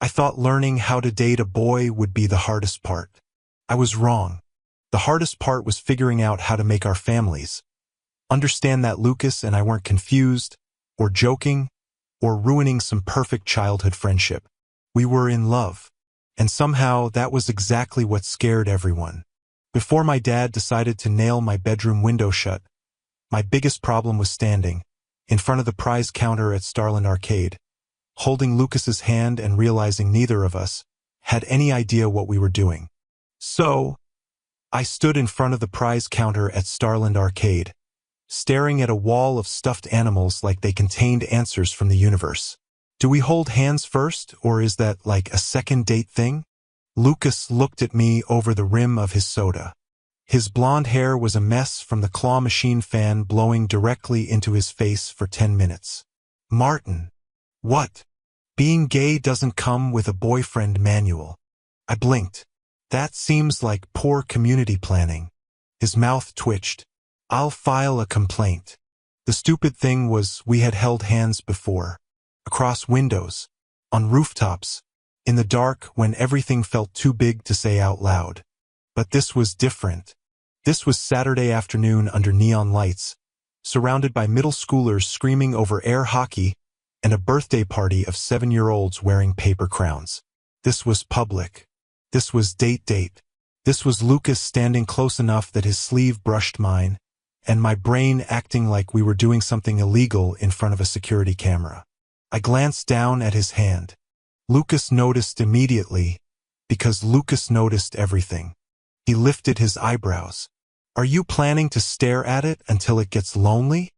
I thought learning how to date a boy would be the hardest part. I was wrong. The hardest part was figuring out how to make our families understand that Lucas and I weren't confused, or joking, or ruining some perfect childhood friendship. We were in love. And somehow that was exactly what scared everyone. Before my dad decided to nail my bedroom window shut, my biggest problem was standing in front of the prize counter at Starland Arcade, holding Lucas's hand and realizing neither of us had any idea what we were doing. So, I stood in front of the prize counter at Starland Arcade, staring at a wall of stuffed animals like they contained answers from the universe. Do we hold hands first, or is that like a second date thing? Lucas looked at me over the rim of his soda. His blonde hair was a mess from the claw machine fan blowing directly into his face for 10 minutes. Martin. What? Being gay doesn't come with a boyfriend manual. I blinked. That seems like poor community planning. His mouth twitched. I'll file a complaint. The stupid thing was we had held hands before. Across windows, on rooftops, in the dark when everything felt too big to say out loud. But this was different. This was Saturday afternoon under neon lights, surrounded by middle schoolers screaming over air hockey and a birthday party of 7-year-olds wearing paper crowns. This was public. This was date. This was Lucas standing close enough that his sleeve brushed mine, and my brain acting like we were doing something illegal in front of a security camera. I glanced down at his hand. Lucas noticed immediately, because Lucas noticed everything. He lifted his eyebrows. Are you planning to stare at it until it gets lonely?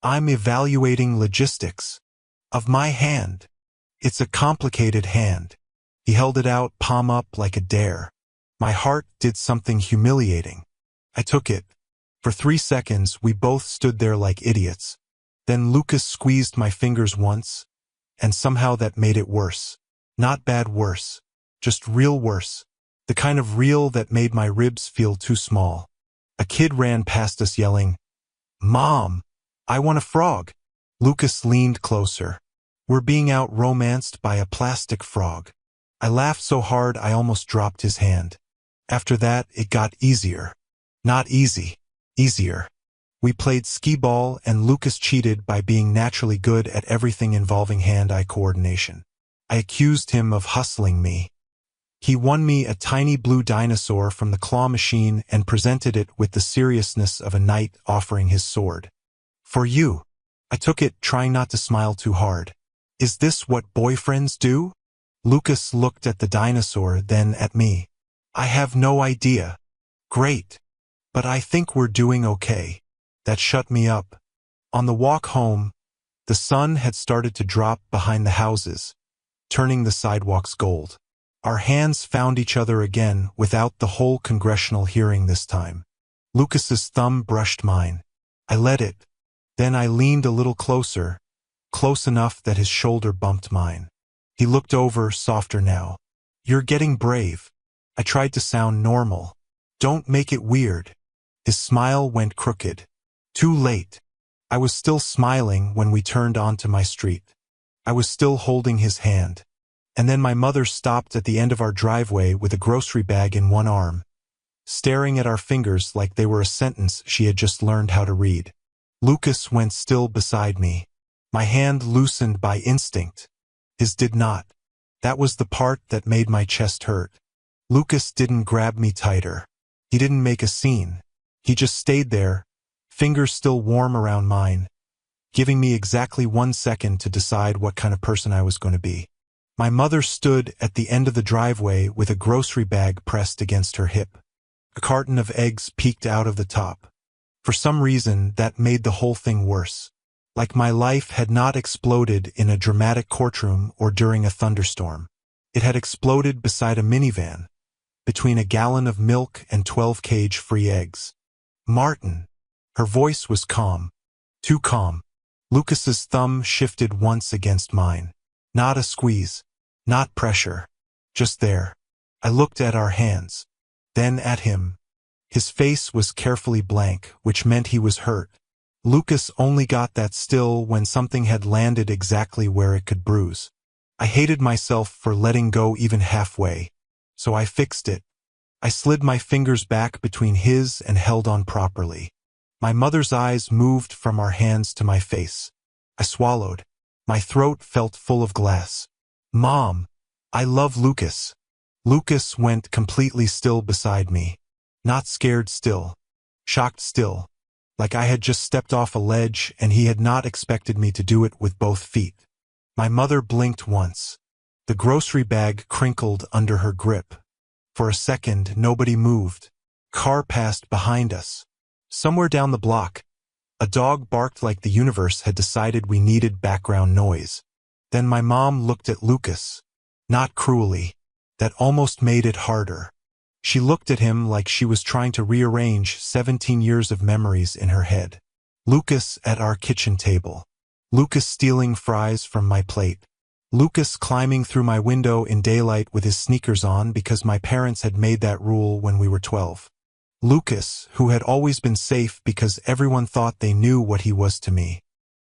I'm evaluating logistics of my hand. It's a complicated hand. He held it out, palm up like a dare. My heart did something humiliating. I took it. For 3 seconds, we both stood there like idiots. Then Lucas squeezed my fingers once, and somehow that made it worse. Not bad worse, just real worse. The kind of real that made my ribs feel too small. A kid ran past us yelling, "Mom, I want a frog." Lucas leaned closer. We're being out-romanced by a plastic frog. I laughed so hard I almost dropped his hand. After that, it got easier. Not easy, easier. We played skee-ball and Lucas cheated by being naturally good at everything involving hand-eye coordination. I accused him of hustling me. He won me a tiny blue dinosaur from the claw machine and presented it with the seriousness of a knight offering his sword. For you. I took it, trying not to smile too hard. Is this what boyfriends do? Lucas looked at the dinosaur, then at me. I have no idea. Great. But I think we're doing okay. That shut me up. On the walk home, the sun had started to drop behind the houses, turning the sidewalks gold. Our hands found each other again without the whole congressional hearing this time. Lucas's thumb brushed mine. I let it. Then I leaned a little closer, close enough that his shoulder bumped mine. He looked over, softer now. You're getting brave. I tried to sound normal. Don't make it weird. His smile went crooked. Too late. I was still smiling when we turned onto my street. I was still holding his hand. And then my mother stopped at the end of our driveway with a grocery bag in one arm, staring at our fingers like they were a sentence she had just learned how to read. Lucas went still beside me. My hand loosened by instinct. His did not. That was the part that made my chest hurt. Lucas didn't grab me tighter. He didn't make a scene. He just stayed there, fingers still warm around mine, giving me exactly 1 second to decide what kind of person I was going to be. My mother stood at the end of the driveway with a grocery bag pressed against her hip. A carton of eggs peeked out of the top. For some reason, that made the whole thing worse. Like my life had not exploded in a dramatic courtroom or during a thunderstorm. It had exploded beside a minivan, between a gallon of milk and 12 cage-free eggs. Martin. Her voice was calm. Too calm. Lucas's thumb shifted once against mine. Not a squeeze. Not pressure. Just there. I looked at our hands. Then at him. His face was carefully blank, which meant he was hurt. Lucas only got that still when something had landed exactly where it could bruise. I hated myself for letting go even halfway. So I fixed it. I slid my fingers back between his and held on properly. My mother's eyes moved from our hands to my face. I swallowed. My throat felt full of glass. Mom, I love Lucas. Lucas went completely still beside me. Not scared still. Shocked still. Like I had just stepped off a ledge and he had not expected me to do it with both feet. My mother blinked once. The grocery bag crinkled under her grip. For a second, nobody moved. Car passed behind us. Somewhere down the block, a dog barked like the universe had decided we needed background noise. Then my mom looked at Lucas. Not cruelly. That almost made it harder. She looked at him like she was trying to rearrange 17 years of memories in her head. Lucas at our kitchen table. Lucas stealing fries from my plate. Lucas climbing through my window in daylight with his sneakers on because my parents had made that rule when we were 12. Lucas, who had always been safe because everyone thought they knew what he was to me.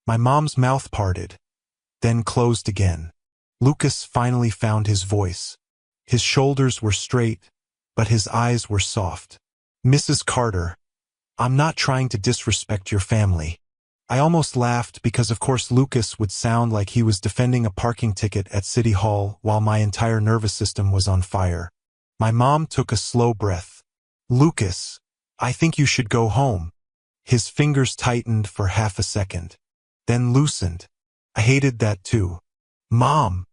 My mom's mouth parted, then closed again. Lucas finally found his voice. His shoulders were straight, but his eyes were soft. Mrs. Carter, I'm not trying to disrespect your family. I almost laughed because of course Lucas would sound like he was defending a parking ticket at City Hall while my entire nervous system was on fire. My mom took a slow breath. Lucas, I think you should go home. His fingers tightened for half a second, then loosened. I hated that too. Mom!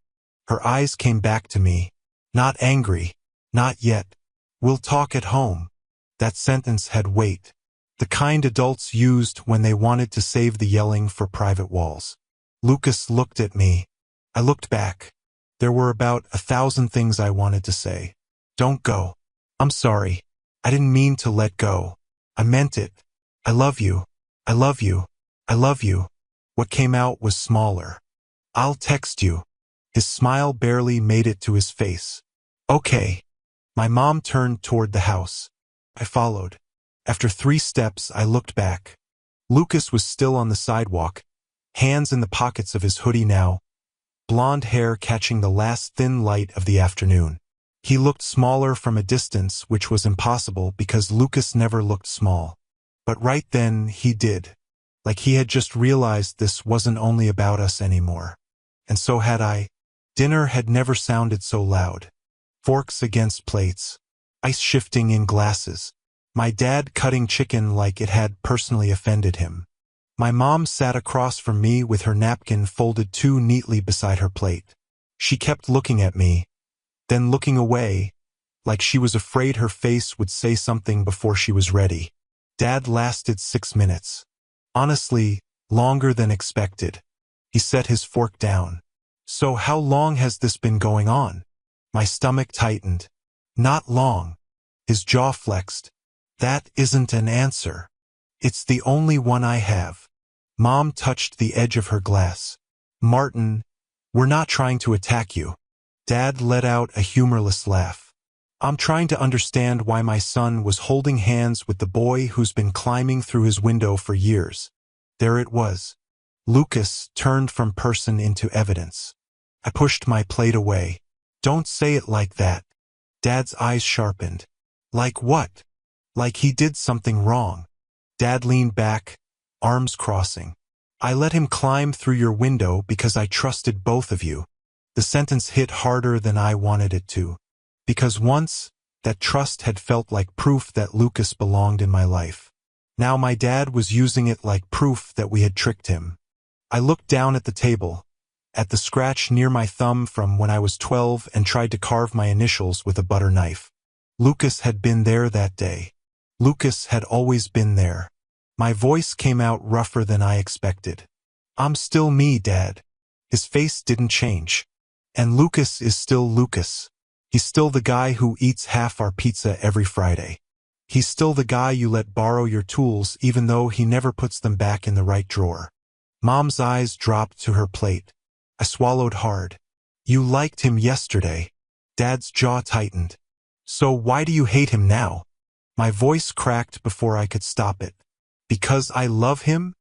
Her eyes came back to me. Not angry. Not yet. We'll talk at home. That sentence had weight. The kind adults used when they wanted to save the yelling for private walls. Lucas looked at me. I looked back. There were about 1,000 things I wanted to say. Don't go. I'm sorry. I didn't mean to let go. I meant it. I love you. I love you. I love you. What came out was smaller. I'll text you. His smile barely made it to his face. Okay. My mom turned toward the house. I followed. After 3 steps, I looked back. Lucas was still on the sidewalk, hands in the pockets of his hoodie now, blonde hair catching the last thin light of the afternoon. He looked smaller from a distance, which was impossible because Lucas never looked small. But right then, he did. Like he had just realized this wasn't only about us anymore. And so had I. Dinner had never sounded so loud. Forks against plates. Ice shifting in glasses. My dad cutting chicken like it had personally offended him. My mom sat across from me with her napkin folded too neatly beside her plate. She kept looking at me, then looking away, like she was afraid her face would say something before she was ready. Dad lasted 6 minutes. Honestly, longer than expected. He set his fork down. So how long has this been going on? My stomach tightened. Not long. His jaw flexed. That isn't an answer. It's the only one I have. Mom touched the edge of her glass. Martin, we're not trying to attack you. Dad let out a humorless laugh. I'm trying to understand why my son was holding hands with the boy who's been climbing through his window for years. There it was. Lucas turned from person into evidence. I pushed my plate away. Don't say it like that. Dad's eyes sharpened. Like what? Like he did something wrong. Dad leaned back, arms crossing. I let him climb through your window because I trusted both of you. The sentence hit harder than I wanted it to. Because once, that trust had felt like proof that Lucas belonged in my life. Now my dad was using it like proof that we had tricked him. I looked down at the table, at the scratch near my thumb from when I was 12 and tried to carve my initials with a butter knife. Lucas had been there that day. Lucas had always been there. My voice came out rougher than I expected. I'm still me, Dad. His face didn't change. And Lucas is still Lucas. He's still the guy who eats half our pizza every Friday. He's still the guy you let borrow your tools even though he never puts them back in the right drawer. Mom's eyes dropped to her plate. I swallowed hard. You liked him yesterday. Dad's jaw tightened. So why do you hate him now? My voice cracked before I could stop it. Because I love him?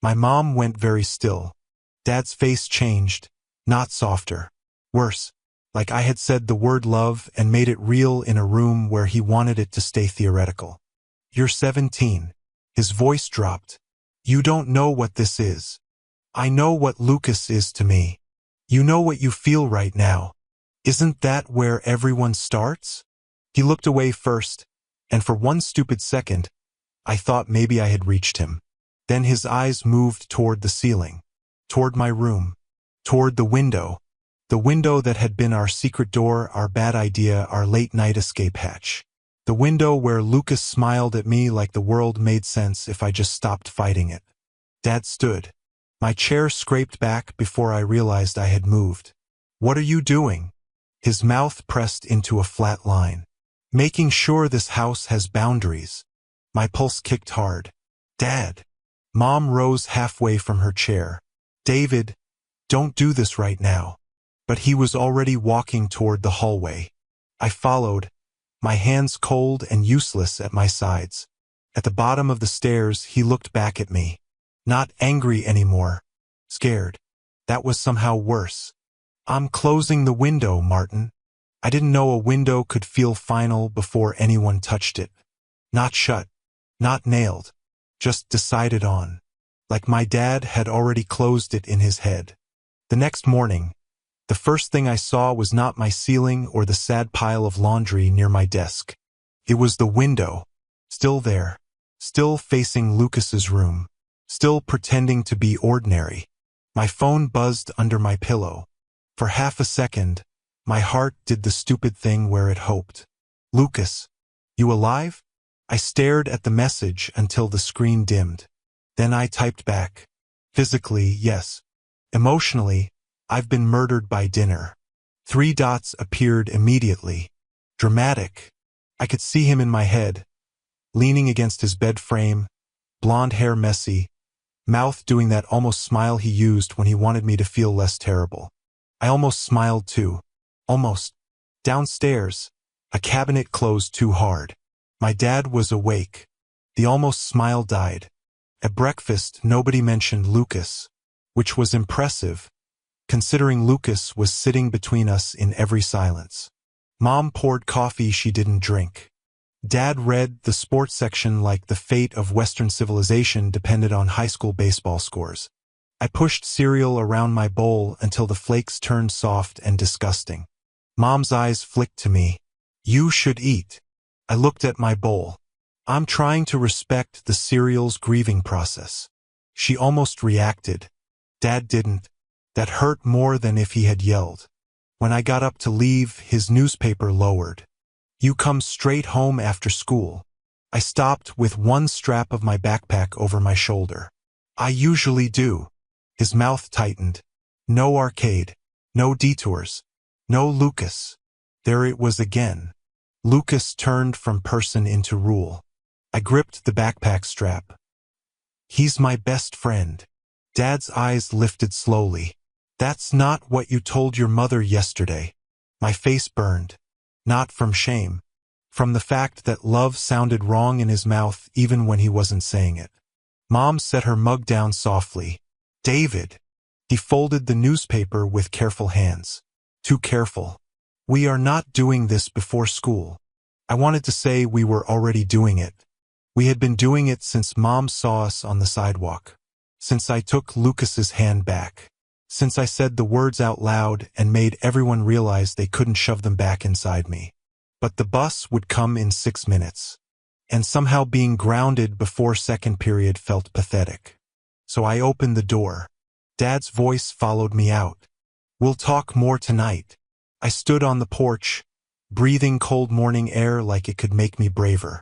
My mom went very still. Dad's face changed, not softer. Worse, like I had said the word love and made it real in a room where he wanted it to stay theoretical. You're 17. His voice dropped. You don't know what this is. I know what Lucas is to me. You know what you feel right now. Isn't that where everyone starts? He looked away first, and for one stupid second, I thought maybe I had reached him. Then his eyes moved toward the ceiling, toward my room, toward the window that had been our secret door, our bad idea, our late-night escape hatch. The window where Lucas smiled at me like the world made sense if I just stopped fighting it. Dad stood. My chair scraped back before I realized I had moved. What are you doing? His mouth pressed into a flat line. Making sure this house has boundaries. My pulse kicked hard. Dad. Mom rose halfway from her chair. David, don't do this right now. But he was already walking toward the hallway. I followed, my hands cold and useless at my sides. At the bottom of the stairs, he looked back at me. Not angry anymore. Scared. That was somehow worse. I'm closing the window, Martin. I didn't know a window could feel final before anyone touched it. Not shut. Not nailed. Just decided on. Like my dad had already closed it in his head. The next morning, the first thing I saw was not my ceiling or the sad pile of laundry near my desk. It was the window. Still there. Still facing Lucas's room. Still pretending to be ordinary. My phone buzzed under my pillow. For half a second, my heart did the stupid thing where it hoped. Lucas, you alive? I stared at the message until the screen dimmed. Then I typed back. Physically, yes. Emotionally, I've been murdered by dinner. 3 dots appeared immediately. Dramatic. I could see him in my head, leaning against his bed frame, blonde hair messy, mouth doing that almost smile he used when he wanted me to feel less terrible. I almost smiled too. Almost. Downstairs, a cabinet closed too hard. My dad was awake. The almost smile died. At breakfast, nobody mentioned Lucas, which was impressive, considering Lucas was sitting between us in every silence. Mom poured coffee she didn't drink. Dad read the sports section like the fate of Western civilization depended on high school baseball scores. I pushed cereal around my bowl until the flakes turned soft and disgusting. Mom's eyes flicked to me. You should eat. I looked at my bowl. I'm trying to respect the cereal's grieving process. She almost reacted. Dad didn't. That hurt more than if he had yelled. When I got up to leave, his newspaper lowered. You come straight home after school. I stopped with one strap of my backpack over my shoulder. I usually do. His mouth tightened. No arcade. No detours. No Lucas. There it was again. Lucas turned from person into rule. I gripped the backpack strap. He's my best friend. Dad's eyes lifted slowly. That's not what you told your mother yesterday. My face burned. Not from shame. From the fact that love sounded wrong in his mouth even when he wasn't saying it. Mom set her mug down softly. David. He folded the newspaper with careful hands. Too careful. We are not doing this before school. I wanted to say we were already doing it. We had been doing it since Mom saw us on the sidewalk. Since I took Lucas's hand back. Since I said the words out loud and made everyone realize they couldn't shove them back inside me. But the bus would come in 6 minutes. And somehow being grounded before second period felt pathetic. So I opened the door. Dad's voice followed me out. We'll talk more tonight. I stood on the porch, breathing cold morning air like it could make me braver.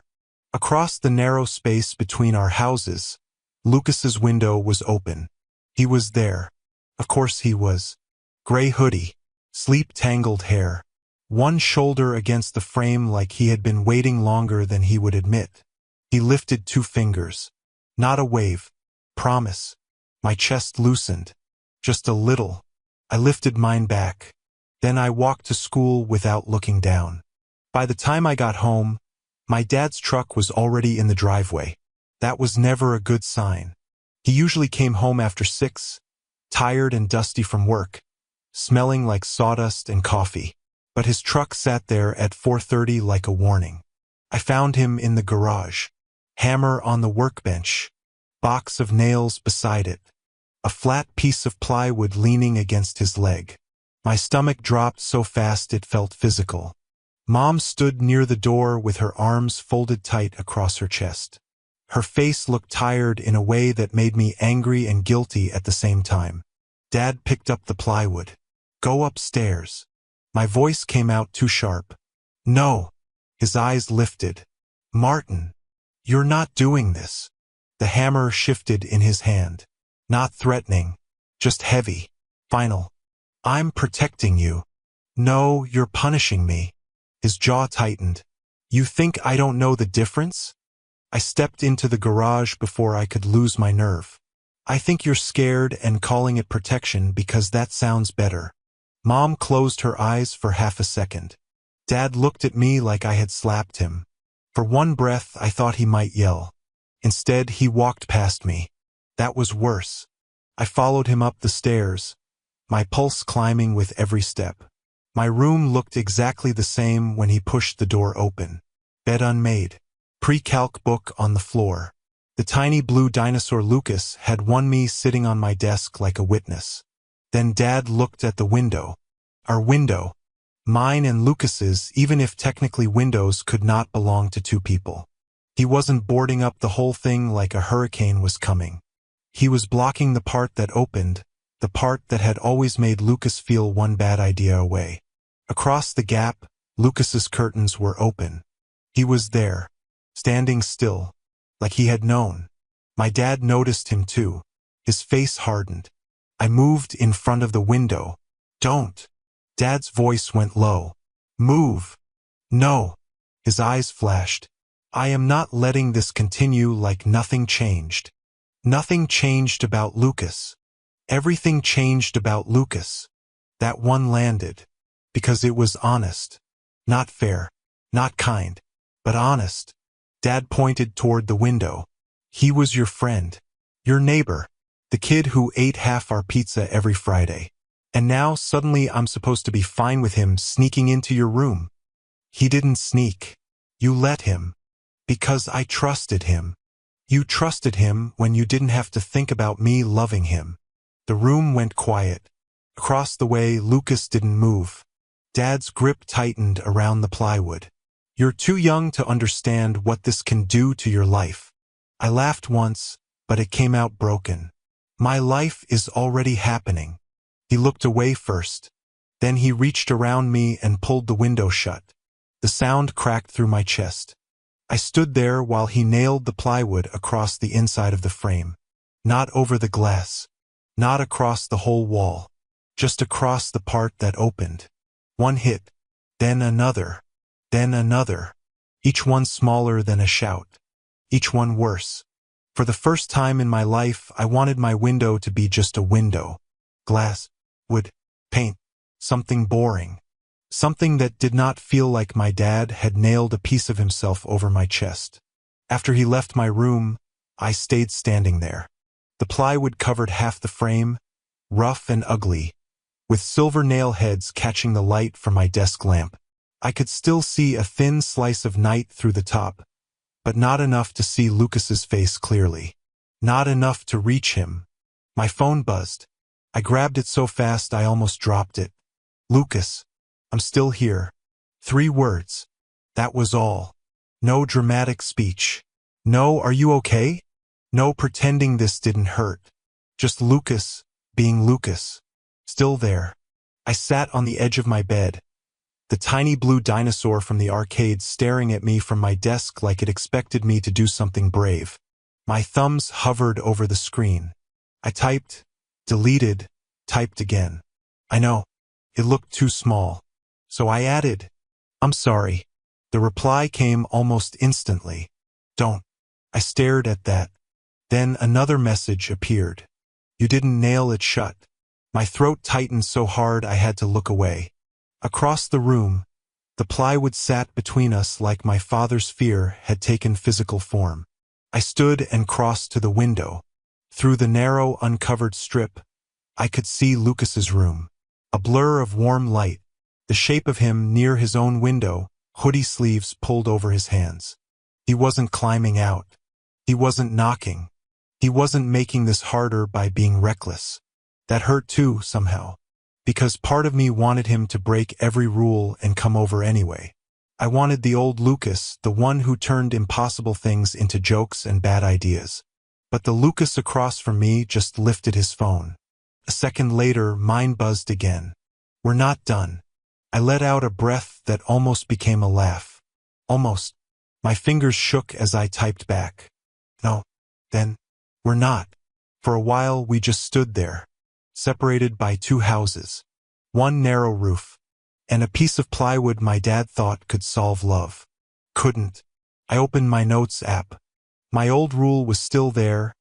Across the narrow space between our houses, Lucas's window was open. He was there. Of course he was. Gray hoodie, sleep-tangled hair, one shoulder against the frame like he had been waiting longer than he would admit. He lifted 2 fingers. Not a wave. Promise. My chest loosened. Just a little. I lifted mine back. Then I walked to school without looking down. By the time I got home, my dad's truck was already in the driveway. That was never a good sign. He usually came home after 6, tired and dusty from work, smelling like sawdust and coffee. But his truck sat there at 4:30 like a warning. I found him in the garage. Hammer on the workbench. Box of nails beside it. A flat piece of plywood leaning against his leg. My stomach dropped so fast it felt physical. Mom stood near the door with her arms folded tight across her chest. Her face looked tired in a way that made me angry and guilty at the same time. Dad picked up the plywood. Go upstairs. My voice came out too sharp. No. His eyes lifted. Martin, you're not doing this. The hammer shifted in his hand. Not threatening, just heavy. Final. I'm protecting you. No, you're punishing me. His jaw tightened. You think I don't know the difference? I stepped into the garage before I could lose my nerve. I think you're scared and calling it protection because that sounds better. Mom closed her eyes for half a second. Dad looked at me like I had slapped him. For one breath, I thought he might yell. Instead, he walked past me. That was worse. I followed him up the stairs, my pulse climbing with every step. My room looked exactly the same when he pushed the door open. Bed unmade. Pre-calc book on the floor. The tiny blue dinosaur Lucas had won me sitting on my desk like a witness. Then Dad looked at the window. Our window. Mine and Lucas's, even if technically windows could not belong to two people. He wasn't boarding up the whole thing like a hurricane was coming. He was blocking the part that opened, the part that had always made Lucas feel one bad idea away. Across the gap, Lucas's curtains were open. He was there, standing still, like he had known. My dad noticed him too. His face hardened. I moved in front of the window. Don't. Dad's voice went low. Move. No. His eyes flashed. I am not letting this continue like nothing changed. Nothing changed about Lucas. Everything changed about Lucas. That one landed. Because it was honest. Not fair. Not kind. But honest. Dad pointed toward the window. He was your friend. Your neighbor. The kid who ate half our pizza every Friday. And now suddenly I'm supposed to be fine with him sneaking into your room. He didn't sneak. You let him. Because I trusted him. You trusted him when you didn't have to think about me loving him. The room went quiet. Across the way, Lucas didn't move. Dad's grip tightened around the plywood. You're too young to understand what this can do to your life. I laughed once, but it came out broken. My life is already happening. He looked away first. Then he reached around me and pulled the window shut. The sound cracked through my chest. I stood there while he nailed the plywood across the inside of the frame. Not over the glass. Not across the whole wall. Just across the part that opened. One hit. Then another. Then another. Each one smaller than a shout. Each one worse. For the first time in my life, I wanted my window to be just a window. Glass. Wood. Paint. Something boring. Something that did not feel like my dad had nailed a piece of himself over my chest. After he left my room, I stayed standing there. The plywood covered half the frame, rough and ugly, with silver nail heads catching the light from my desk lamp. I could still see a thin slice of night through the top, but not enough to see Lucas's face clearly. Not enough to reach him. My phone buzzed. I grabbed it so fast I almost dropped it. Lucas, I'm still here. 3 words. That was all. No dramatic speech. No, are you okay? No pretending this didn't hurt. Just Lucas, being Lucas. Still there. I sat on the edge of my bed. The tiny blue dinosaur from the arcade staring at me from my desk like it expected me to do something brave. My thumbs hovered over the screen. I typed, deleted, typed again. I know. It looked too small. So I added, I'm sorry. The reply came almost instantly. Don't. I stared at that. Then another message appeared. You didn't nail it shut. My throat tightened so hard I had to look away. Across the room, the plywood sat between us like my father's fear had taken physical form. I stood and crossed to the window. Through the narrow, uncovered strip, I could see Lucas's room. A blur of warm light, the shape of him near his own window, hoodie sleeves pulled over his hands. He wasn't climbing out. He wasn't knocking. He wasn't making this harder by being reckless. That hurt too, somehow. Because part of me wanted him to break every rule and come over anyway. I wanted the old Lucas, the one who turned impossible things into jokes and bad ideas. But the Lucas across from me just lifted his phone. A second later, mine buzzed again. "We're not done." I let out a breath that almost became a laugh. Almost. My fingers shook as I typed back. "No. Then, we're not." For a while, we just stood there, separated by two houses, one narrow roof, and a piece of plywood my dad thought could solve love. Couldn't. I opened my notes app. My old rule was still there,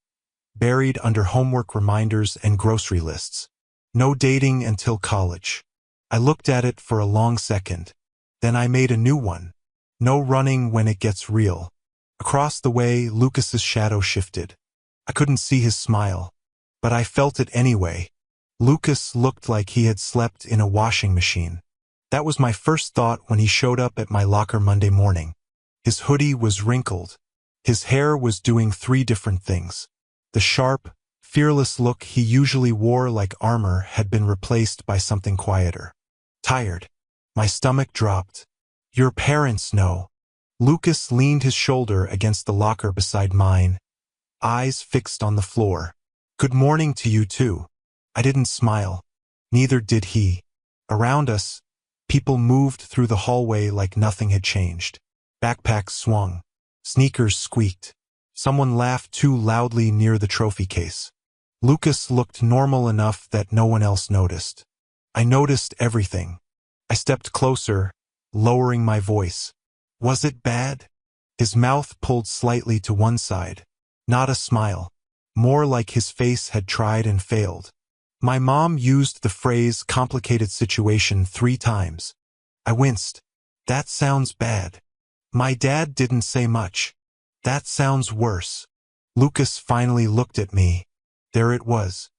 buried under homework reminders and grocery lists. No dating until college. I looked at it for a long second. Then I made a new one. No running when it gets real. Across the way, Lucas's shadow shifted. I couldn't see his smile, but I felt it anyway. Lucas looked like he had slept in a washing machine. That was my first thought when he showed up at my locker Monday morning. His hoodie was wrinkled. His hair was doing 3 different things. The sharp, fearless look he usually wore like armor had been replaced by something quieter. Tired. My stomach dropped. "Your parents know." Lucas leaned his shoulder against the locker beside mine, eyes fixed on the floor. "Good morning to you too." I didn't smile. Neither did he. Around us, people moved through the hallway like nothing had changed. Backpacks swung. Sneakers squeaked. Someone laughed too loudly near the trophy case. Lucas looked normal enough that no one else noticed. I noticed everything. I stepped closer, lowering my voice. "Was it bad?" His mouth pulled slightly to one side. Not a smile. More like his face had tried and failed. My mom used the phrase complicated situation 3 times. I winced. "That sounds bad." My dad didn't say much. "That sounds worse." Lucas finally looked at me. There it was.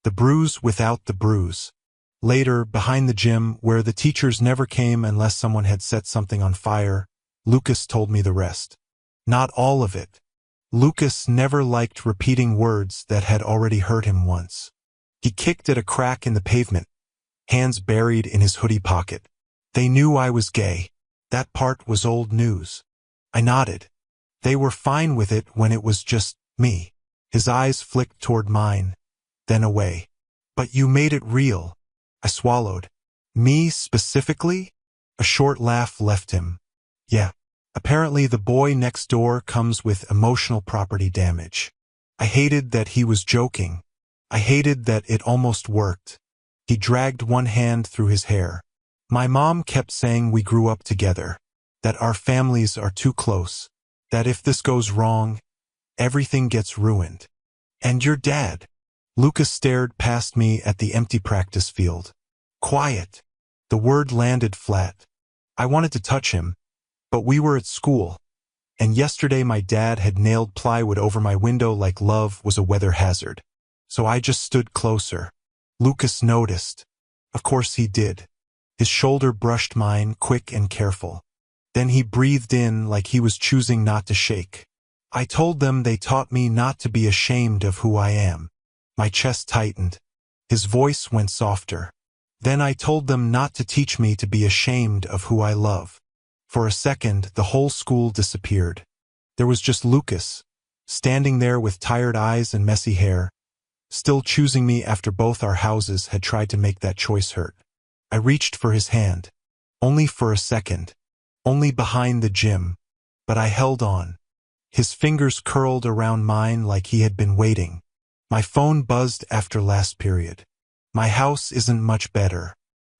The bruise without the bruise. Later, behind the gym, where the teachers never came unless someone had set something on fire, Lucas told me the rest. Not all of it. Lucas never liked repeating words that had already hurt him once. He kicked at a crack in the pavement, hands buried in his hoodie pocket. They knew I was gay. That part was old news. I nodded. They were fine with it when it was just me. His eyes flicked toward mine, then away. "But you made it real." I swallowed. "Me specifically?" A short laugh left him. "Yeah. Apparently the boy next door comes with emotional property damage." I hated that he was joking. I hated that it almost worked. He dragged one hand through his hair. "My mom kept saying we grew up together, that our families are too close, that if this goes wrong, everything gets ruined. And your dad?" Lucas stared past me at the empty practice field. "Quiet." The word landed flat. I wanted to touch him, but we were at school, and yesterday my dad had nailed plywood over my window like love was a weather hazard. So I just stood closer. Lucas noticed. Of course he did. His shoulder brushed mine, quick and careful. Then he breathed in like he was choosing not to shake. "I told them they taught me not to be ashamed of who I am." My chest tightened. His voice went softer. "Then I told them not to teach me to be ashamed of who I love." For a second, the whole school disappeared. There was just Lucas, standing there with tired eyes and messy hair, still choosing me after both our houses had tried to make that choice hurt. I reached for his hand. Only for a second. Only behind the gym. But I held on. His fingers curled around mine like he had been waiting. My phone buzzed after last period. My house isn't much better.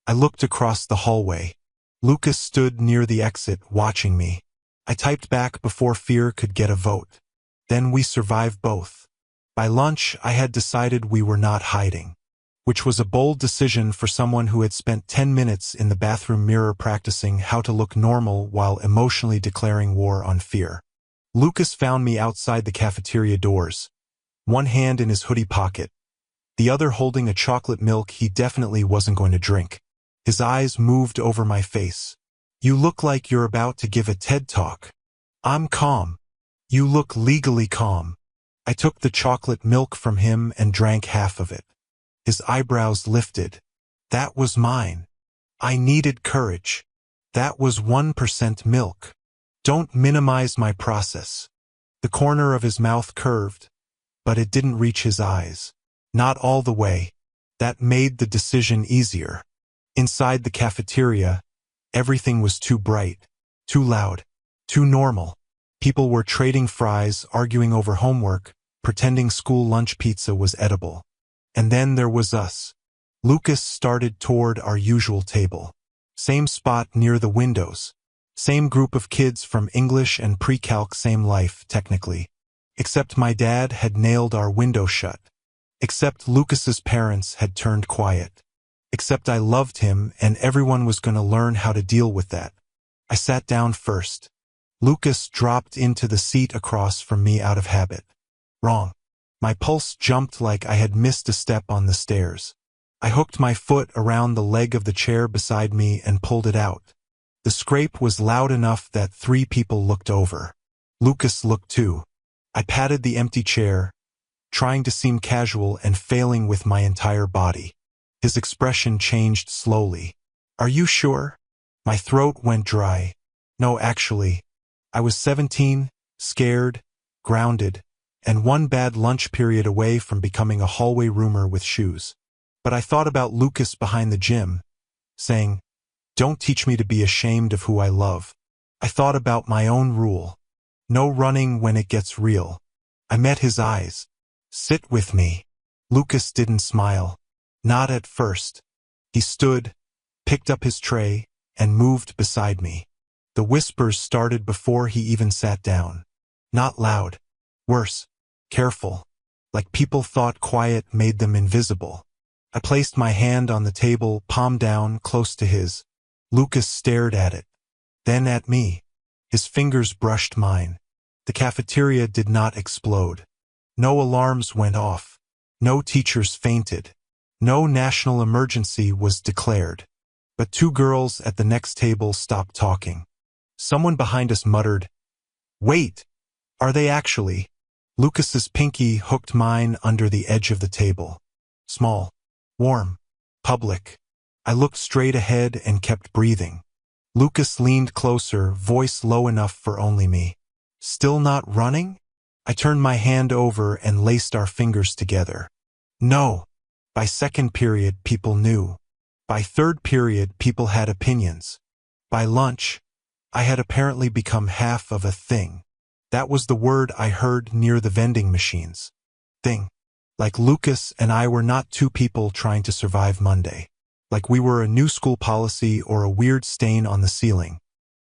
I looked across the hallway. Lucas stood near the exit, watching me. I typed back before fear could get a vote. Then we survived both. By lunch, I had decided we were not hiding, which was a bold decision for someone who had spent 10 minutes in the bathroom mirror practicing how to look normal while emotionally declaring war on fear. Lucas found me outside the cafeteria doors, one hand in his hoodie pocket, the other holding a chocolate milk he definitely wasn't going to drink. His eyes moved over my face. You look like you're about to give a TED Talk. I'm calm. You look legally calm. I took the chocolate milk from him and drank half of it. His eyebrows lifted. That was mine. I needed courage. That was 1% milk. Don't minimize my process. The corner of his mouth curved, but it didn't reach his eyes. Not all the way. That made the decision easier. Inside the cafeteria, everything was too bright, too loud, too normal. People were trading fries, arguing over homework, pretending school lunch pizza was edible. And then there was us. Lucas started toward our usual table. Same spot near the windows. Same group of kids from English and pre-calc, same life, technically. Except my dad had nailed our window shut. Except Lucas's parents had turned quiet. Except I loved him and everyone was going to learn how to deal with that. I sat down first. Lucas dropped into the seat across from me out of habit. Wrong. My pulse jumped like I had missed a step on the stairs. I hooked my foot around the leg of the chair beside me and pulled it out. The scrape was loud enough that 3 people looked over. Lucas looked too. I patted the empty chair, trying to seem casual and failing with my entire body. His expression changed slowly. Are you sure? My throat went dry. No, actually. I was 17, scared, grounded, and one bad lunch period away from becoming a hallway roomer with shoes. But I thought about Lucas behind the gym, saying, don't teach me to be ashamed of who I love. I thought about my own rule. No running when it gets real. I met his eyes. Sit with me. Lucas didn't smile. Not at first. He stood, picked up his tray, and moved beside me. The whispers started before he even sat down. Not loud. Worse. Careful. Like people thought quiet made them invisible. I placed my hand on the table, palm down, close to his. Lucas stared at it. Then at me. His fingers brushed mine. The cafeteria did not explode. No alarms went off. No teachers fainted. No national emergency was declared. But 2 girls at the next table stopped talking. Someone behind us muttered, "Wait, are they actually?" Lucas's pinky hooked mine under the edge of the table. Small, warm, public. I looked straight ahead and kept breathing. Lucas leaned closer, voice low enough for only me. Still not running? I turned my hand over and laced our fingers together. No. By second period, people knew. By third period, people had opinions. By lunch, I had apparently become half of a thing. That was the word I heard near the vending machines. Thing. Like Lucas and I were not 2 people trying to survive Monday. Like we were a new school policy or a weird stain on the ceiling.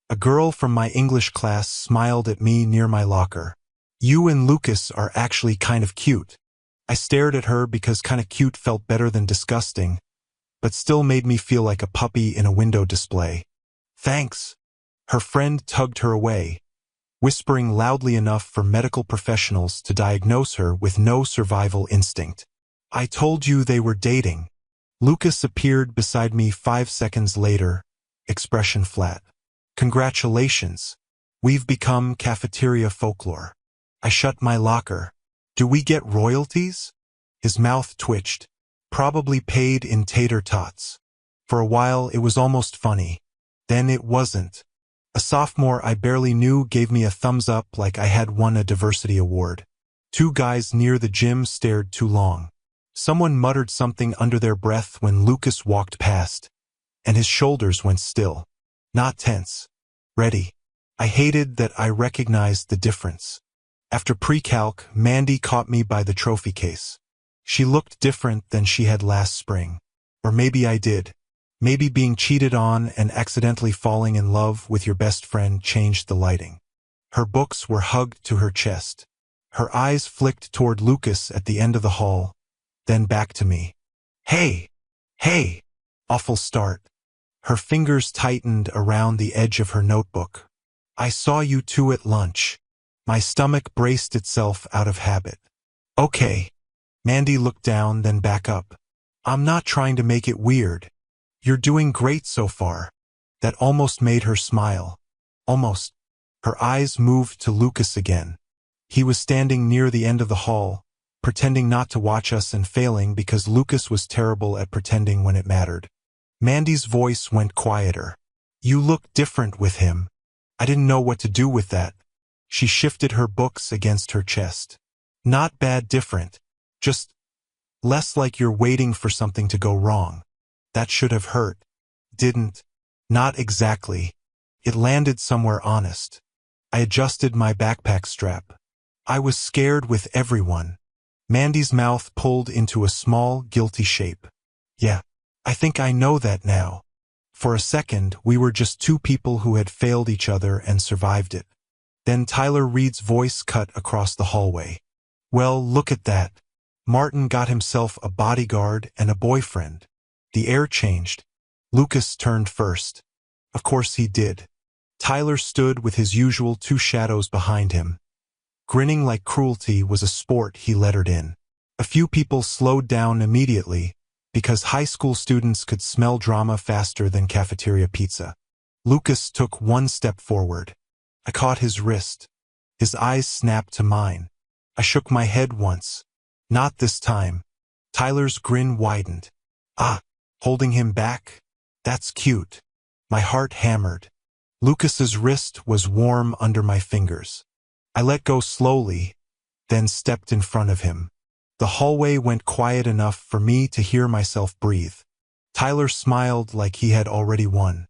A girl from my English class smiled at me near my locker. You and Lucas are actually kind of cute. I stared at her because kind of cute felt better than disgusting, but still made me feel like a puppy in a window display. Thanks. Her friend tugged her away, whispering loudly enough for medical professionals to diagnose her with no survival instinct. I told you they were dating. Lucas appeared beside me 5 seconds later, expression flat. Congratulations. We've become cafeteria folklore. I shut my locker. Do we get royalties? His mouth twitched. Probably paid in tater tots. For a while it was almost funny. Then it wasn't. A sophomore I barely knew gave me a thumbs up like I had won a diversity award. 2 guys near the gym stared too long. Someone muttered something under their breath when Lucas walked past, and his shoulders went still. Not tense. Ready. I hated that I recognized the difference. After pre-calc, Mandy caught me by the trophy case. She looked different than she had last spring. Or maybe I did. Maybe being cheated on and accidentally falling in love with your best friend changed the lighting. Her books were hugged to her chest. Her eyes flicked toward Lucas at the end of the hall, then back to me. Hey! Hey! Awful start. Her fingers tightened around the edge of her notebook. I saw you 2 at lunch. My stomach braced itself out of habit. Okay. Mandy looked down, then back up. I'm not trying to make it weird. You're doing great so far. That almost made her smile. Almost. Her eyes moved to Lucas again. He was standing near the end of the hall, pretending not to watch us and failing because Lucas was terrible at pretending when it mattered. Mandy's voice went quieter. You look different with him. I didn't know what to do with that. She shifted her books against her chest. Not bad different. Just less like you're waiting for something to go wrong. That should have hurt. Didn't. Not exactly. It landed somewhere honest. I adjusted my backpack strap. I was scared with everyone. Mandy's mouth pulled into a small, guilty shape. Yeah, I think I know that now. For a second, we were just two people who had failed each other and survived it. Then Tyler Reed's voice cut across the hallway. Well, look at that. Martin got himself a bodyguard and a boyfriend. The air changed. Lucas turned first. Of course he did. Tyler stood with his usual two shadows behind him. Grinning like cruelty was a sport he lettered in. A few people slowed down immediately, because high school students could smell drama faster than cafeteria pizza. Lucas took one step forward. I caught his wrist. His eyes snapped to mine. I shook my head once. Not this time. Tyler's grin widened. Ah, holding him back? That's cute. My heart hammered. Lucas's wrist was warm under my fingers. I let go slowly, then stepped in front of him. The hallway went quiet enough for me to hear myself breathe. Tyler smiled like he had already won.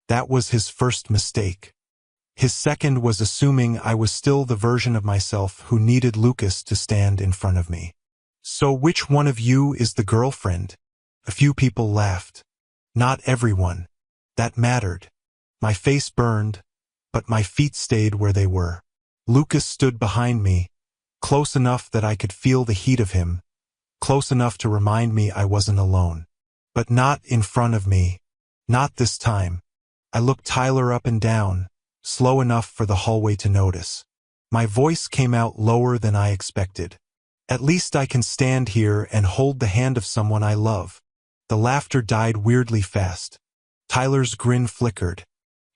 That was his first mistake. His second was assuming I was still the version of myself who needed Lucas to stand in front of me. So which one of you is the girlfriend? A few people laughed. Not everyone. That mattered. My face burned, but my feet stayed where they were. Lucas stood behind me, close enough that I could feel the heat of him, close enough to remind me I wasn't alone. But not in front of me. Not this time. I looked Tyler up and down, slow enough for the hallway to notice. My voice came out lower than I expected. At least I can stand here and hold the hand of someone I love. The laughter died weirdly fast. Tyler's grin flickered.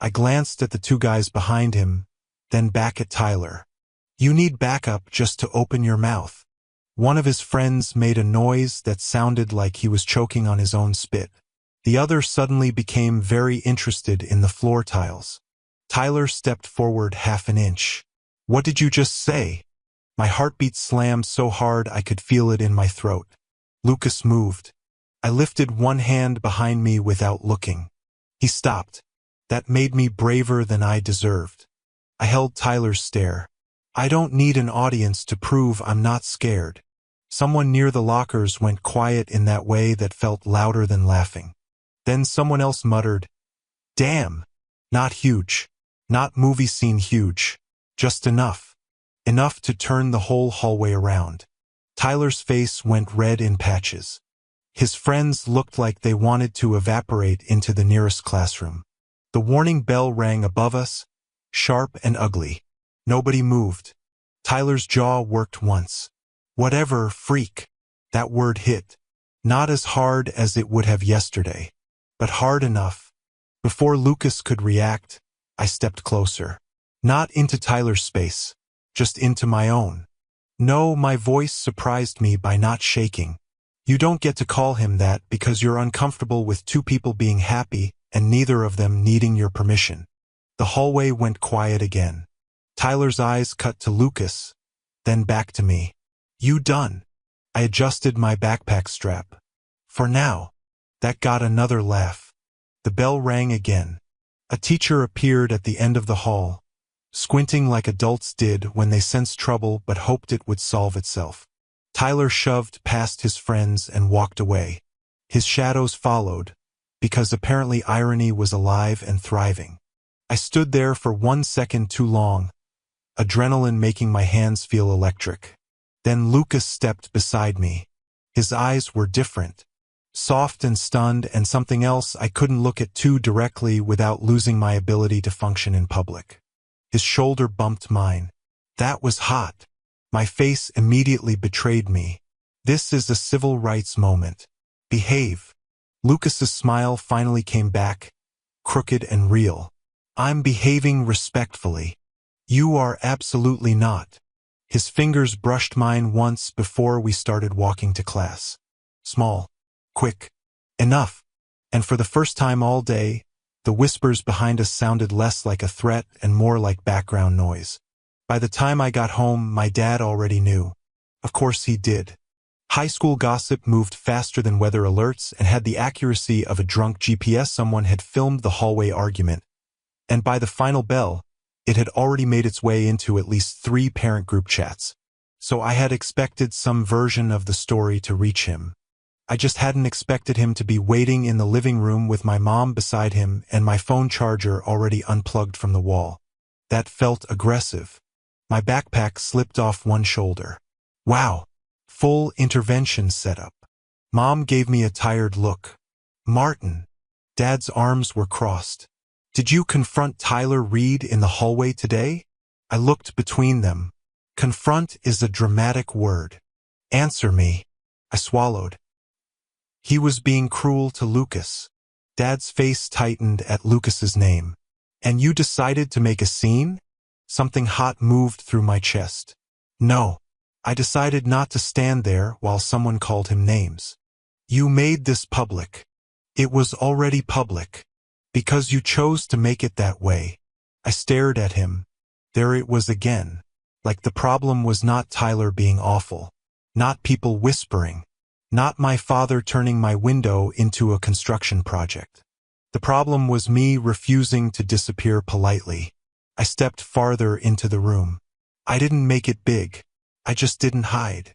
I glanced at the two guys behind him, then back at Tyler. You need backup just to open your mouth. One of his friends made a noise that sounded like he was choking on his own spit. The other suddenly became very interested in the floor tiles. Tyler stepped forward half an inch. What did you just say? My heartbeat slammed so hard I could feel it in my throat. Lucas moved. I lifted one hand behind me without looking. He stopped. That made me braver than I deserved. I held Tyler's stare. I don't need an audience to prove I'm not scared. Someone near the lockers went quiet in that way that felt louder than laughing. Then someone else muttered, "Damn." Not huge. Not movie scene huge. Just enough. Enough to turn the whole hallway around. Tyler's face went red in patches. His friends looked like they wanted to evaporate into the nearest classroom. The warning bell rang above us, sharp and ugly. Nobody moved. Tyler's jaw worked once. Whatever, freak. That word hit. Not as hard as it would have yesterday, but hard enough. Before Lucas could react, I stepped closer. Not into Tyler's space, just into my own. No, my voice surprised me by not shaking. You don't get to call him that because you're uncomfortable with two people being happy and neither of them needing your permission. The hallway went quiet again. Tyler's eyes cut to Lucas, then back to me. You done? I adjusted my backpack strap. For now. That got another laugh. The bell rang again. A teacher appeared at the end of the hall, squinting like adults did when they sensed trouble but hoped it would solve itself. Tyler shoved past his friends and walked away. His shadows followed, because apparently irony was alive and thriving. I stood there for 1 second too long, adrenaline making my hands feel electric. Then Lucas stepped beside me. His eyes were different, soft and stunned, and something else I couldn't look at too directly without losing my ability to function in public. His shoulder bumped mine. That was hot. My face immediately betrayed me. This is a civil rights moment. Behave. Lucas's smile finally came back, crooked and real. I'm behaving respectfully. You are absolutely not. His fingers brushed mine once before we started walking to class. Small. Quick. Enough. And for the first time all day, the whispers behind us sounded less like a threat and more like background noise. By the time I got home, my dad already knew. Of course he did. High school gossip moved faster than weather alerts and had the accuracy of a drunk GPS. Someone had filmed the hallway argument, and by the final bell, it had already made its way into at least 3 parent group chats. So I had expected some version of the story to reach him. I just hadn't expected him to be waiting in the living room with my mom beside him and my phone charger already unplugged from the wall. That felt aggressive. My backpack slipped off one shoulder. Wow. Full intervention setup. Mom gave me a tired look. Martin. Dad's arms were crossed. Did you confront Tyler Reed in the hallway today? I looked between them. Confront is a dramatic word. Answer me. I swallowed. He was being cruel to Lucas. Dad's face tightened at Lucas's name. And you decided to make a scene? Something hot moved through my chest. No. I decided not to stand there while someone called him names. You made this public. It was already public. Because you chose to make it that way. I stared at him. There it was again. Like the problem was not Tyler being awful. Not people whispering. Not my father turning my window into a construction project. The problem was me refusing to disappear politely. I stepped farther into the room. I didn't make it big. I just didn't hide.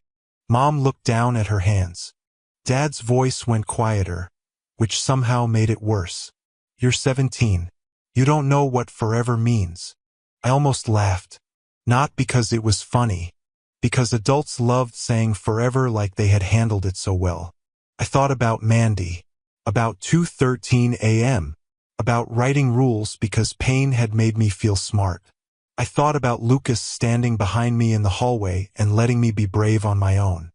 Mom looked down at her hands. Dad's voice went quieter, which somehow made it worse. You're 17. You don't know what forever means. I almost laughed. Not because it was funny. Because adults loved saying forever like they had handled it so well. I thought about Mandy. About 2:13 a.m. About writing rules because pain had made me feel smart. I thought about Lucas standing behind me in the hallway and letting me be brave on my own.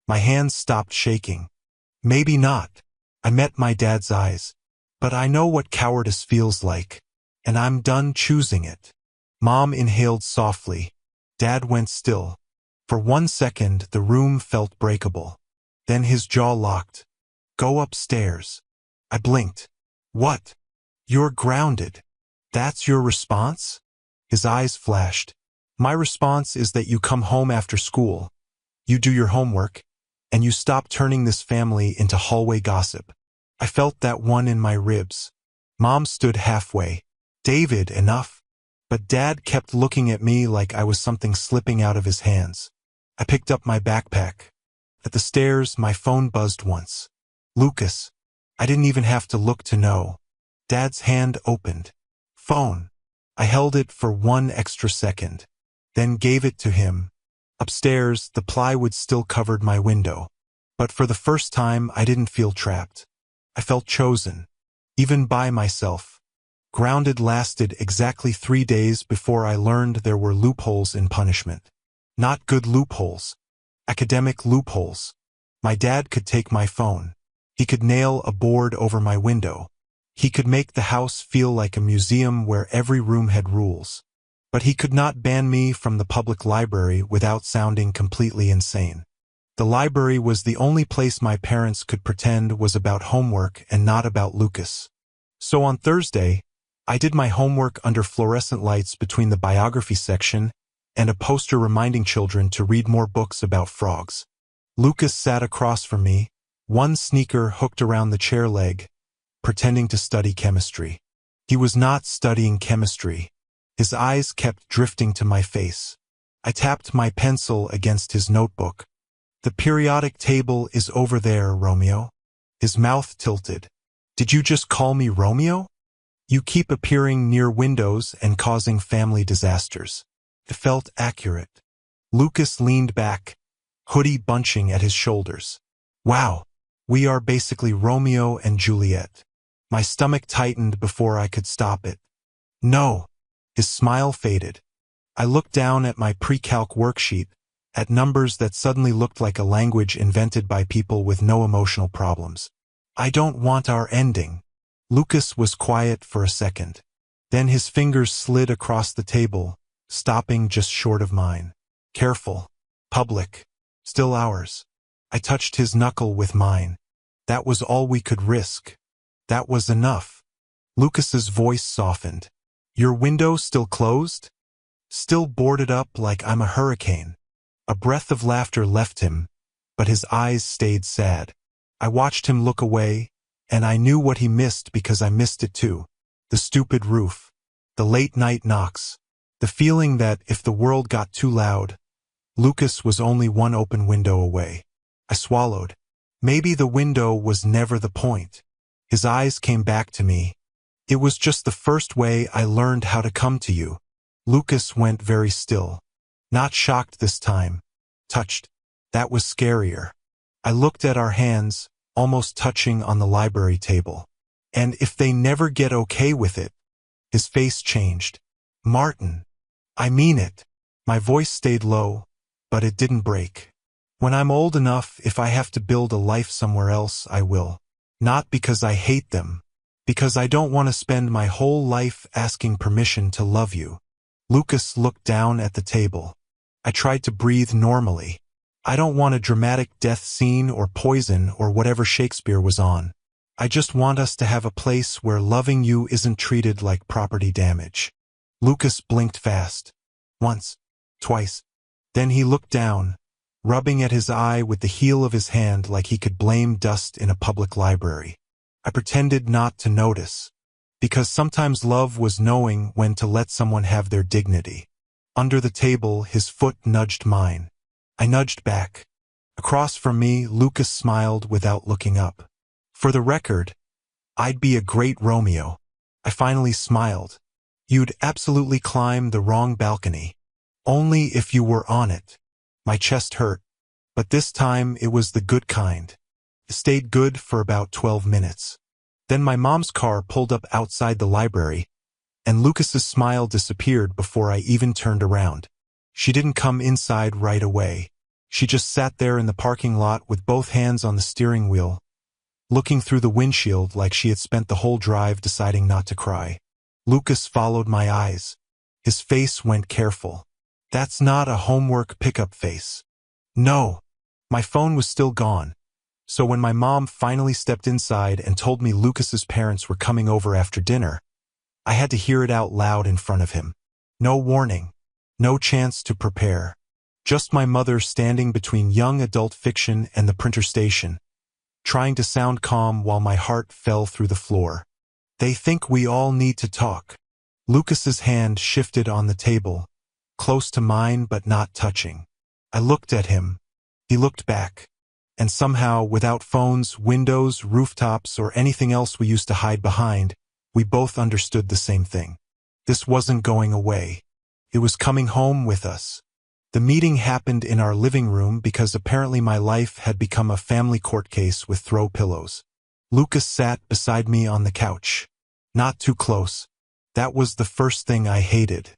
My hands stopped shaking. Maybe not. I met my dad's eyes. But I know what cowardice feels like. And I'm done choosing it. Mom inhaled softly. Dad went still. For 1 second, the room felt breakable. Then his jaw locked. Go upstairs. I blinked. What? You're grounded. That's your response? His eyes flashed. My response is that you come home after school, you do your homework, and you stop turning this family into hallway gossip. I felt that one in my ribs. Mom stood halfway. David, enough. But Dad kept looking at me like I was something slipping out of his hands. I picked up my backpack. At the stairs, my phone buzzed once. Lucas. I didn't even have to look to know. Dad's hand opened. Phone. I held it for 1 extra second, then gave it to him. Upstairs, the plywood still covered my window. But for the first time, I didn't feel trapped. I felt chosen. Even by myself. Grounded lasted exactly 3 days before I learned there were loopholes in punishment. Not good loopholes. Academic loopholes. My dad could take my phone. He could nail a board over my window. He could make the house feel like a museum where every room had rules. But he could not ban me from the public library without sounding completely insane. The library was the only place my parents could pretend was about homework and not about Lucas. So on Thursday, I did my homework under fluorescent lights between the biography section and a poster reminding children to read more books about frogs. Lucas sat across from me, one sneaker hooked around the chair leg, pretending to study chemistry. He was not studying chemistry. His eyes kept drifting to my face. I tapped my pencil against his notebook. The periodic table is over there, Romeo. His mouth tilted. Did you just call me Romeo? You keep appearing near windows and causing family disasters. It felt accurate. Lucas leaned back, hoodie bunching at his shoulders. Wow, we are basically Romeo and Juliet. My stomach tightened before I could stop it. No. His smile faded. I looked down at my pre-calc worksheet, at numbers that suddenly looked like a language invented by people with no emotional problems. I don't want our ending. Lucas was quiet for a second. Then his fingers slid across the table, stopping just short of mine. Careful. Public. Still ours. I touched his knuckle with mine. That was all we could risk. That was enough. Lucas's voice softened. Your window still closed? Still boarded up like I'm a hurricane. A breath of laughter left him, but his eyes stayed sad. I watched him look away, and I knew what he missed because I missed it too. The stupid roof. The late-night knocks. The feeling that if the world got too loud, Lucas was only one open window away. I swallowed. Maybe the window was never the point. His eyes came back to me. It was just the first way I learned how to come to you. Lucas went very still. Not shocked this time. Touched. That was scarier. I looked at our hands, almost touching on the library table. And if they never get okay with it? His face changed. Martin. I mean it. My voice stayed low, but it didn't break. When I'm old enough, if I have to build a life somewhere else, I will. Not because I hate them. Because I don't want to spend my whole life asking permission to love you. Lucas looked down at the table. I tried to breathe normally. I don't want a dramatic death scene or poison or whatever Shakespeare was on. I just want us to have a place where loving you isn't treated like property damage. Lucas blinked fast. Once. Twice. Then he looked down, rubbing at his eye with the heel of his hand like he could blame dust in a public library. I pretended not to notice. Because sometimes love was knowing when to let someone have their dignity. Under the table, his foot nudged mine. I nudged back. Across from me, Lucas smiled without looking up. For the record, I'd be a great Romeo. I finally smiled. You'd absolutely climb the wrong balcony. Only if you were on it. My chest hurt. But this time it was the good kind. It stayed good for about 12 minutes. Then my mom's car pulled up outside the library, and Lucas's smile disappeared before I even turned around. She didn't come inside right away. She just sat there in the parking lot with both hands on the steering wheel, looking through the windshield like she had spent the whole drive deciding not to cry. Lucas followed my eyes. His face went careful. That's not a homework pickup face. No. My phone was still gone. So when my mom finally stepped inside and told me Lucas's parents were coming over after dinner, I had to hear it out loud in front of him. No warning. No chance to prepare. Just my mother standing between young adult fiction and the printer station, trying to sound calm while my heart fell through the floor. They think we all need to talk. Lucas's hand shifted on the table, close to mine but not touching. I looked at him. He looked back. And somehow, without phones, windows, rooftops, or anything else we used to hide behind, we both understood the same thing. This wasn't going away. It was coming home with us. The meeting happened in our living room because apparently my life had become a family court case with throw pillows. Lucas sat beside me on the couch. Not too close. That was the first thing I hated.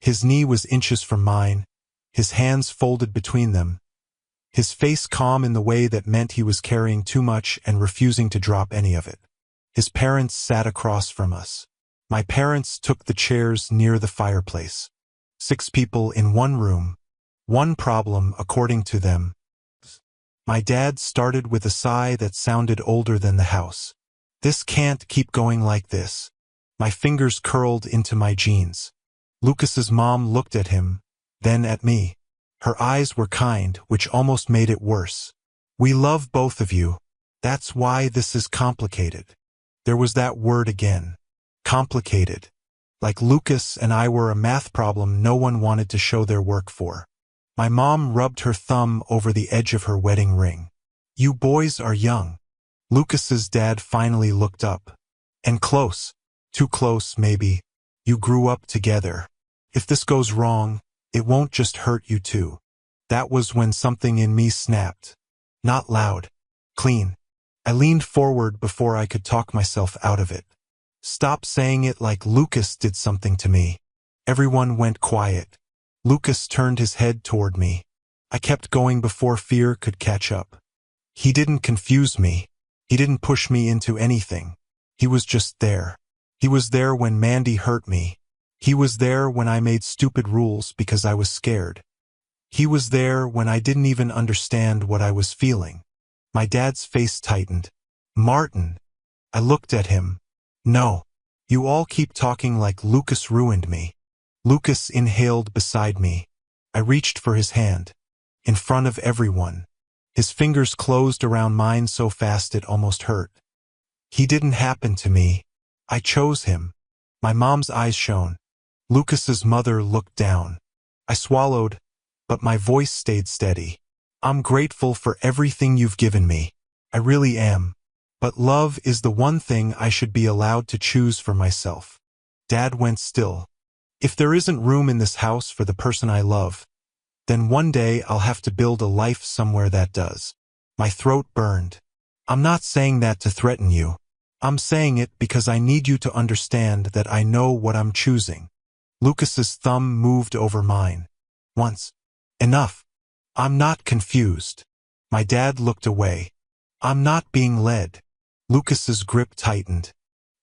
His knee was inches from mine, his hands folded between them, his face calm in the way that meant he was carrying too much and refusing to drop any of it. His parents sat across from us. My parents took the chairs near the fireplace. 6 people in one room. One problem, according to them. My dad started with a sigh that sounded older than the house. This can't keep going like this. My fingers curled into my jeans. Lucas's mom looked at him, then at me. Her eyes were kind, which almost made it worse. We love both of you. That's why this is complicated. There was that word again. Complicated. Like Lucas and I were a math problem no one wanted to show their work for. My mom rubbed her thumb over the edge of her wedding ring. You boys are young. Lucas's dad finally looked up. And close. Too close, maybe. You grew up together. If this goes wrong, it won't just hurt you too. That was when something in me snapped. Not loud. Clean. I leaned forward before I could talk myself out of it. Stop saying it like Lucas did something to me. Everyone went quiet. Lucas turned his head toward me. I kept going before fear could catch up. He didn't confuse me. He didn't push me into anything. He was just there. He was there when Mandy hurt me. He was there when I made stupid rules because I was scared. He was there when I didn't even understand what I was feeling. My dad's face tightened. Martin. I looked at him. No. You all keep talking like Lucas ruined me. Lucas inhaled beside me. I reached for his hand. In front of everyone. His fingers closed around mine so fast it almost hurt. He didn't happen to me. I chose him. My mom's eyes shone. Lucas's mother looked down. I swallowed, but my voice stayed steady. I'm grateful for everything you've given me. I really am. But love is the one thing I should be allowed to choose for myself. Dad went still. If there isn't room in this house for the person I love, then one day I'll have to build a life somewhere that does. My throat burned. I'm not saying that to threaten you. I'm saying it because I need you to understand that I know what I'm choosing. Lucas's thumb moved over mine. Once. Enough. I'm not confused. My dad looked away. I'm not being led. Lucas's grip tightened.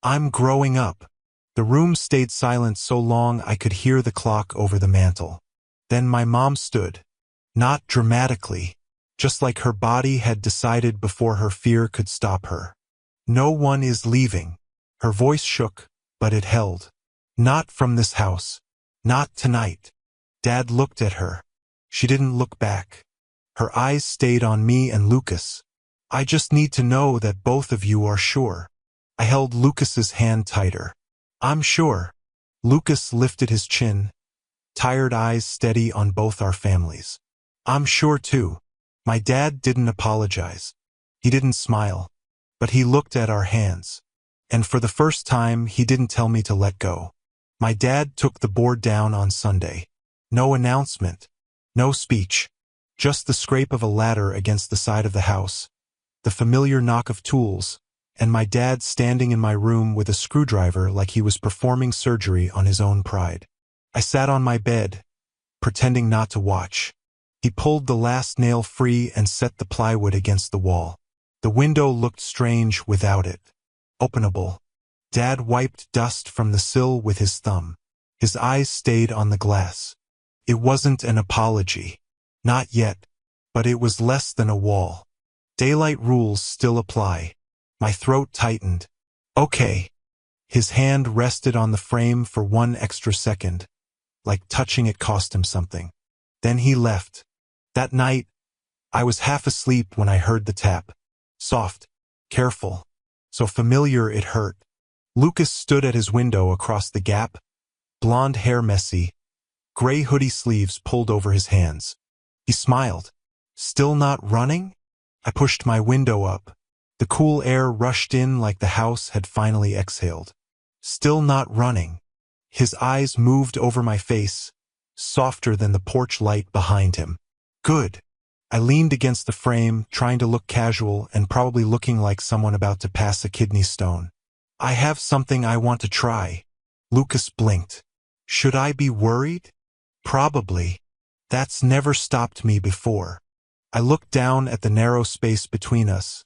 I'm growing up. The room stayed silent so long I could hear the clock over the mantel. Then my mom stood. Not dramatically. Just like her body had decided before her fear could stop her. No one is leaving. Her voice shook, but it held. Not from this house. Not tonight. Dad looked at her. She didn't look back. Her eyes stayed on me and Lucas. I just need to know that both of you are sure. I held Lucas's hand tighter. I'm sure. Lucas lifted his chin, tired eyes steady on both our families. I'm sure too. My dad didn't apologize. He didn't smile. But he looked at our hands. And for the first time, he didn't tell me to let go. My dad took the board down on Sunday. No announcement. No speech. Just the scrape of a ladder against the side of the house. The familiar knock of tools. And my dad standing in my room with a screwdriver like he was performing surgery on his own pride. I sat on my bed, pretending not to watch. He pulled the last nail free and set the plywood against the wall. The window looked strange without it. Openable. Dad wiped dust from the sill with his thumb. His eyes stayed on the glass. It wasn't an apology. Not yet. But it was less than a wall. Daylight rules still apply. My throat tightened. Okay. His hand rested on the frame for one extra second. Like touching it cost him something. Then he left. That night, I was half asleep when I heard the tap. Soft. Careful. So familiar it hurt. Lucas stood at his window across the gap. Blonde hair messy. Gray hoodie sleeves pulled over his hands. He smiled. Still not running? I pushed my window up. The cool air rushed in like the house had finally exhaled. Still not running. His eyes moved over my face, softer than the porch light behind him. Good. I leaned against the frame, trying to look casual and probably looking like someone about to pass a kidney stone. I have something I want to try. Lucas blinked. Should I be worried? Probably. That's never stopped me before. I looked down at the narrow space between us,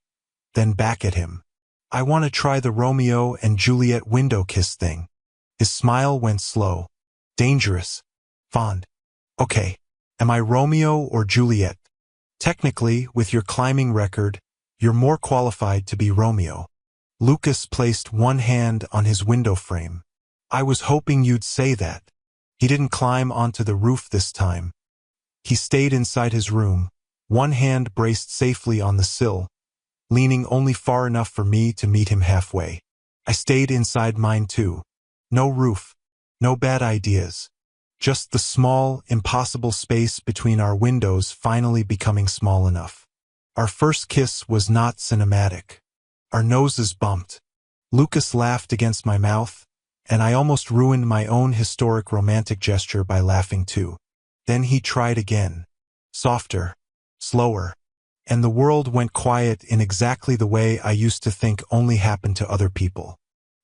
then back at him. I want to try the Romeo and Juliet window kiss thing. His smile went slow. Dangerous. Fond. Okay. Am I Romeo or Juliet? Technically, with your climbing record, you're more qualified to be Romeo. Lucas placed one hand on his window frame. I was hoping you'd say that. He didn't climb onto the roof this time. He stayed inside his room, one hand braced safely on the sill, leaning only far enough for me to meet him halfway. I stayed inside mine too. No roof, no bad ideas. Just the small, impossible space between our windows finally becoming small enough. Our first kiss was not cinematic. Our noses bumped. Lucas laughed against my mouth, and I almost ruined my own historic romantic gesture by laughing too. Then he tried again. Softer. Slower. And the world went quiet in exactly the way I used to think only happened to other people.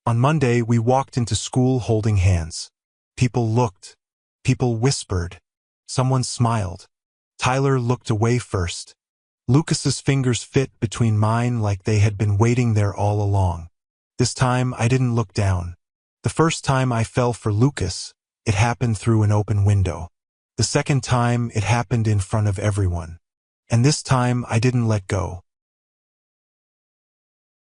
On Monday, we walked into school holding hands. People looked. People whispered. Someone smiled. Tyler looked away first. Lucas's fingers fit between mine like they had been waiting there all along. This time I didn't look down. The first time I fell for Lucas, it happened through an open window. The second time it happened in front of everyone. And this time I didn't let go.